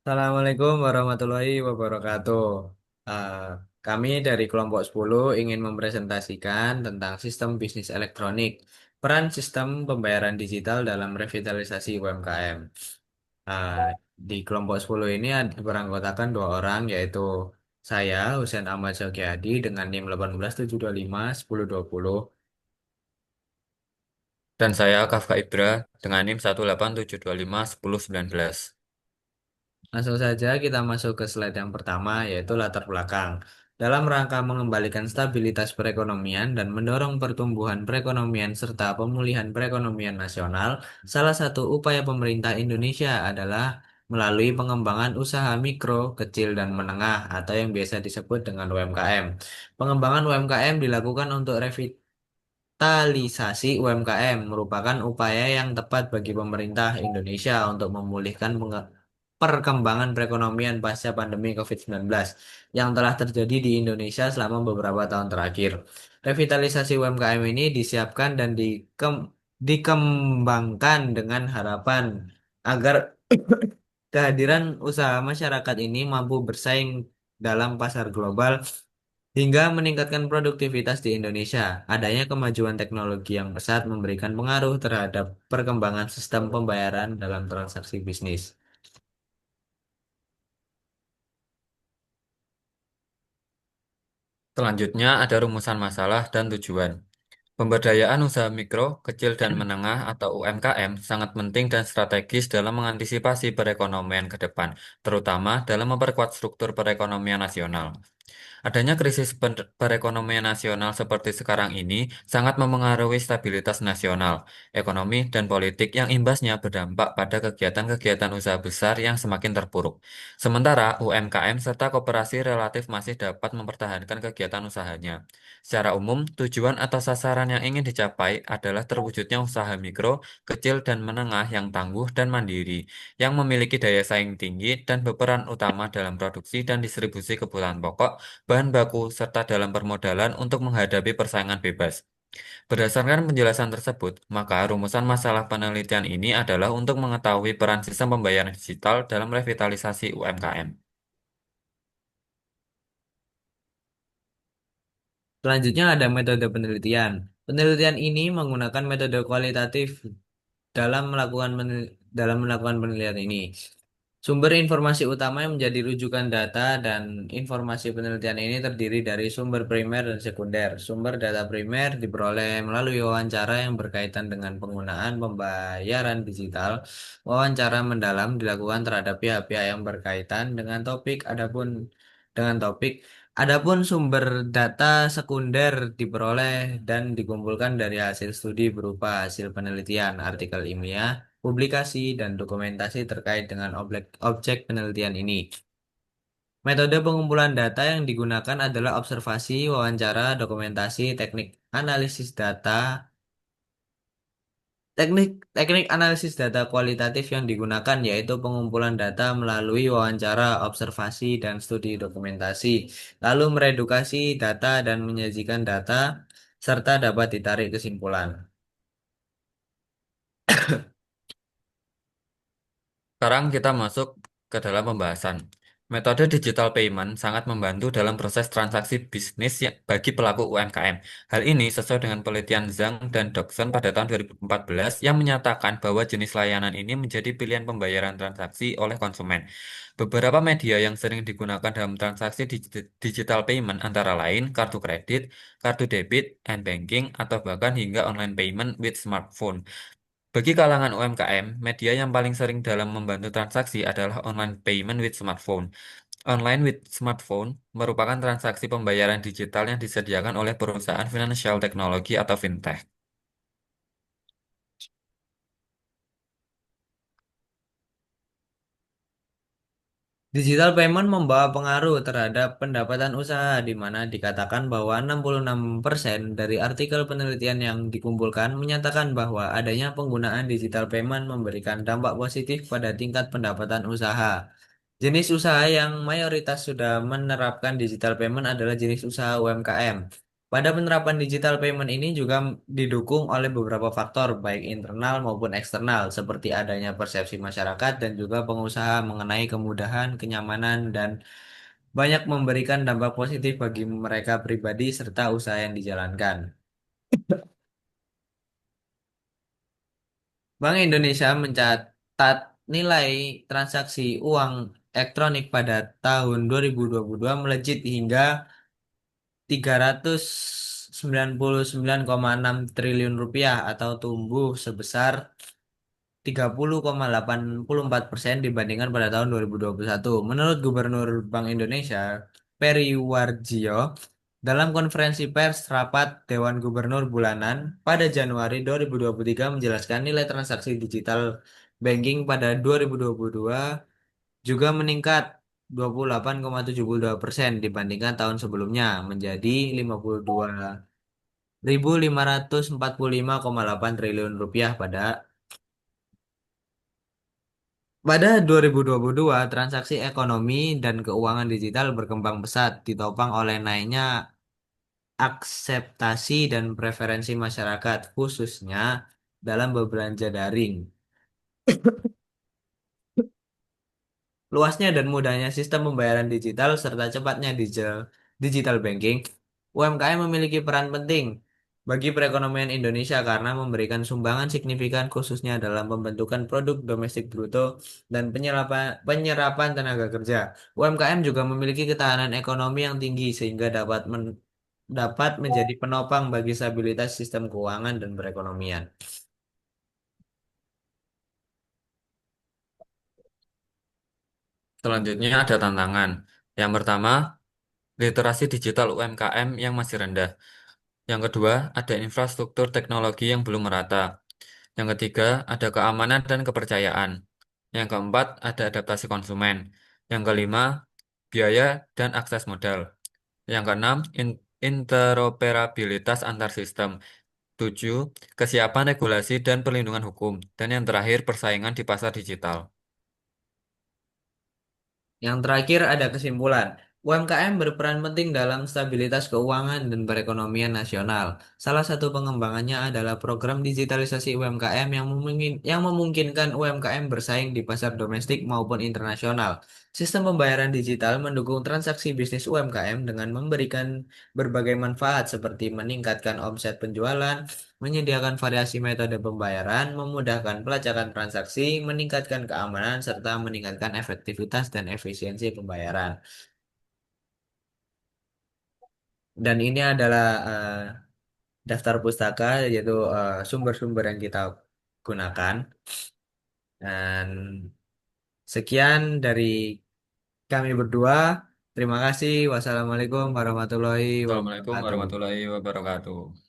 Assalamualaikum warahmatullahi wabarakatuh. Eh, Kami dari kelompok 10 ingin mempresentasikan tentang sistem bisnis elektronik, peran sistem pembayaran digital dalam revitalisasi UMKM. Eh, di kelompok 10 ini beranggotakan dua orang, yaitu saya, Husain Ahmad Zokiadi, dengan NIM 187251020. Dan saya Kafka Ibra dengan NIM 187251019. Langsung saja kita masuk ke slide yang pertama, yaitu latar belakang. Dalam rangka mengembalikan stabilitas perekonomian dan mendorong pertumbuhan perekonomian serta pemulihan perekonomian nasional, salah satu upaya pemerintah Indonesia adalah melalui pengembangan usaha mikro, kecil, dan menengah atau yang biasa disebut dengan UMKM. Pengembangan UMKM dilakukan untuk revitalisasi UMKM merupakan upaya yang tepat bagi pemerintah Indonesia untuk memulihkan perkembangan perekonomian pasca pandemi COVID-19 yang telah terjadi di Indonesia selama beberapa tahun terakhir. Revitalisasi UMKM ini disiapkan dan dikembangkan dengan harapan agar kehadiran usaha masyarakat ini mampu bersaing dalam pasar global hingga meningkatkan produktivitas di Indonesia. Adanya kemajuan teknologi yang pesat memberikan pengaruh terhadap perkembangan sistem pembayaran dalam transaksi bisnis. Selanjutnya ada rumusan masalah dan tujuan. Pemberdayaan usaha mikro, kecil dan menengah atau UMKM sangat penting dan strategis dalam mengantisipasi perekonomian ke depan, terutama dalam memperkuat struktur perekonomian nasional. Adanya krisis perekonomian nasional seperti sekarang ini sangat memengaruhi stabilitas nasional, ekonomi, dan politik yang imbasnya berdampak pada kegiatan-kegiatan usaha besar yang semakin terpuruk. Sementara UMKM serta koperasi relatif masih dapat mempertahankan kegiatan usahanya. Secara umum, tujuan atau sasaran yang ingin dicapai adalah terwujudnya usaha mikro, kecil, dan menengah yang tangguh dan mandiri, yang memiliki daya saing tinggi dan berperan utama dalam produksi dan distribusi kebutuhan pokok bahan baku, serta dalam permodalan untuk menghadapi persaingan bebas. Berdasarkan penjelasan tersebut, maka rumusan masalah penelitian ini adalah untuk mengetahui peran sistem pembayaran digital dalam revitalisasi UMKM. Selanjutnya ada metode penelitian. Penelitian ini menggunakan metode kualitatif dalam melakukan penelitian ini. Sumber informasi utama yang menjadi rujukan data dan informasi penelitian ini terdiri dari sumber primer dan sekunder. Sumber data primer diperoleh melalui wawancara yang berkaitan dengan penggunaan pembayaran digital. Wawancara mendalam dilakukan terhadap pihak-pihak yang berkaitan dengan topik. Adapun sumber data sekunder diperoleh dan dikumpulkan dari hasil studi berupa hasil penelitian, artikel ilmiah, publikasi, dan dokumentasi terkait dengan objek penelitian ini. Metode pengumpulan data yang digunakan adalah observasi, wawancara, dokumentasi, teknik analisis data kualitatif yang digunakan yaitu pengumpulan data melalui wawancara, observasi, dan studi dokumentasi, lalu meredukasi data dan menyajikan data, serta dapat ditarik kesimpulan. Sekarang kita masuk ke dalam pembahasan. Metode digital payment sangat membantu dalam proses transaksi bisnis bagi pelaku UMKM. Hal ini sesuai dengan penelitian Zhang dan Dokson pada tahun 2014 yang menyatakan bahwa jenis layanan ini menjadi pilihan pembayaran transaksi oleh konsumen. Beberapa media yang sering digunakan dalam transaksi digital payment antara lain kartu kredit, kartu debit, and-banking, atau bahkan hingga online payment with smartphone. Bagi kalangan UMKM, media yang paling sering dalam membantu transaksi adalah online payment with smartphone. Online with smartphone merupakan transaksi pembayaran digital yang disediakan oleh perusahaan financial technology atau fintech. Digital payment membawa pengaruh terhadap pendapatan usaha, di mana dikatakan bahwa 66% dari artikel penelitian yang dikumpulkan menyatakan bahwa adanya penggunaan digital payment memberikan dampak positif pada tingkat pendapatan usaha. Jenis usaha yang mayoritas sudah menerapkan digital payment adalah jenis usaha UMKM. Pada penerapan digital payment ini juga didukung oleh beberapa faktor, baik internal maupun eksternal, seperti adanya persepsi masyarakat dan juga pengusaha mengenai kemudahan, kenyamanan, dan banyak memberikan dampak positif bagi mereka pribadi serta usaha yang dijalankan. Bank Indonesia mencatat nilai transaksi uang elektronik pada tahun 2022 melejit hingga 399,6 triliun rupiah atau tumbuh sebesar 30,84% dibandingkan pada tahun 2021. Menurut Gubernur Bank Indonesia, Peri Warjio, dalam konferensi pers rapat Dewan Gubernur bulanan pada Januari 2023 menjelaskan nilai transaksi digital banking pada 2022 juga meningkat 28,72% dibandingkan tahun sebelumnya menjadi 52.545,8 triliun rupiah pada 2022. Transaksi ekonomi dan keuangan digital berkembang pesat, ditopang oleh naiknya akseptasi dan preferensi masyarakat, khususnya dalam berbelanja daring. Luasnya dan mudahnya sistem pembayaran digital serta cepatnya digital banking, UMKM memiliki peran penting bagi perekonomian Indonesia karena memberikan sumbangan signifikan khususnya dalam pembentukan produk domestik bruto dan penyerapan tenaga kerja. UMKM juga memiliki ketahanan ekonomi yang tinggi sehingga dapat menjadi penopang bagi stabilitas sistem keuangan dan perekonomian. Selanjutnya ada tantangan. Yang pertama, literasi digital UMKM yang masih rendah. Yang kedua, ada infrastruktur teknologi yang belum merata. Yang ketiga, ada keamanan dan kepercayaan. Yang keempat, ada adaptasi konsumen. Yang kelima, biaya dan akses modal. Yang keenam, interoperabilitas antar sistem. Tujuh, kesiapan regulasi dan perlindungan hukum. Dan yang terakhir, persaingan di pasar digital. Yang terakhir ada kesimpulan. UMKM berperan penting dalam stabilitas keuangan dan perekonomian nasional. Salah satu pengembangannya adalah program digitalisasi UMKM yang memungkinkan UMKM bersaing di pasar domestik maupun internasional. Sistem pembayaran digital mendukung transaksi bisnis UMKM dengan memberikan berbagai manfaat seperti meningkatkan omset penjualan, menyediakan variasi metode pembayaran, memudahkan pelacakan transaksi, meningkatkan keamanan, serta meningkatkan efektivitas dan efisiensi pembayaran. Dan ini adalah daftar pustaka, yaitu sumber-sumber yang kita gunakan. Dan sekian dari kami berdua. Terima kasih. Wassalamualaikum warahmatullahi Assalamualaikum wabarakatuh. warahmatullahi wabarakatuh.